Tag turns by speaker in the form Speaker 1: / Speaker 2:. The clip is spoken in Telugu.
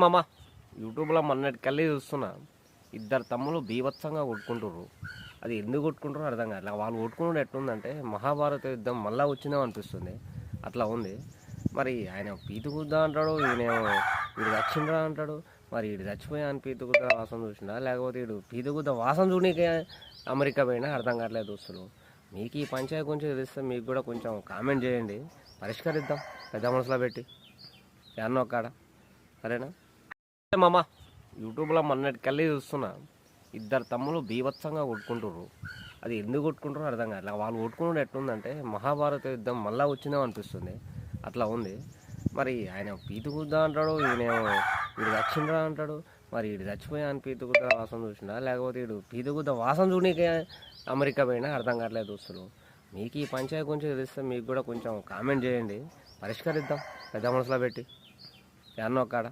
Speaker 1: మామ యూట్యూబ్లో మొన్నటికెళ్ళి చూస్తున్నా ఇద్దరు తమ్ముళ్ళు బీభత్సంగా కొట్టుకుంటారు. అది ఎందుకు కొట్టుకుంటారో అర్థం కాదు. వాళ్ళు కొట్టుకుంటే ఎట్లుందంటే మహాభారత యుద్ధం మళ్ళీ వచ్చిందేమో అనిపిస్తుంది. అట్లా ఉంది. మరి ఆయన పీతుకుద్దా అంటాడు, ఈయనేమో వీడు చచ్చిండ్రా అంటాడు. మరి వీడు చచ్చిపోయా అని పీతుకుద్ద వాసన చూసినా, లేకపోతే వీడు పీతుకుద్ద వాసన చూడనీకే అమెరికా పోయినా అర్థం కావట్లేదు దోస్తులు. మీకు ఈ పంచాయతీ గురించి తెలిస్తే మీకు కూడా కొంచెం కామెంట్ చేయండి, పరిష్కరిద్దాం పెద్ద మనసులో పెట్టి ఎన్నో కాడ. సరేనా మామ యూట్యూబ్లో మొన్నటికెళ్ళి చూస్తున్నా ఇద్దరు తమ్ముళ్ళు బీభత్సంగా కొట్టుకుంటారు. అది ఎందుకు కొట్టుకుంటారో అర్థం కాదు. వాళ్ళు కొట్టుకుంటే ఎట్లుందంటే మహాభారత యుద్ధం మళ్ళీ వచ్చిందేమో అనిపిస్తుంది. అట్లా ఉంది. మరి ఆయన పీతుకుద్దా అంటాడు, ఈయనేమో వీడు చచ్చిండ్రా అంటాడు. మరి వీడు చచ్చిపోయా అని పీతుకుద్ద వాసన చూసినా, లేకపోతే వీడు పీతుకుద్ద వాసన చూడనీకే అమెరికా పోయినా అర్థం కావట్లేదు దోస్తులు. మీకు ఈ పంచాయతీ గురించి తెలిస్తే మీకు కూడా కొంచెం కామెంట్ చేయండి, పరిష్కరిద్దాం పెద్ద మనసులో పెట్టి ఎన్నో కాడ.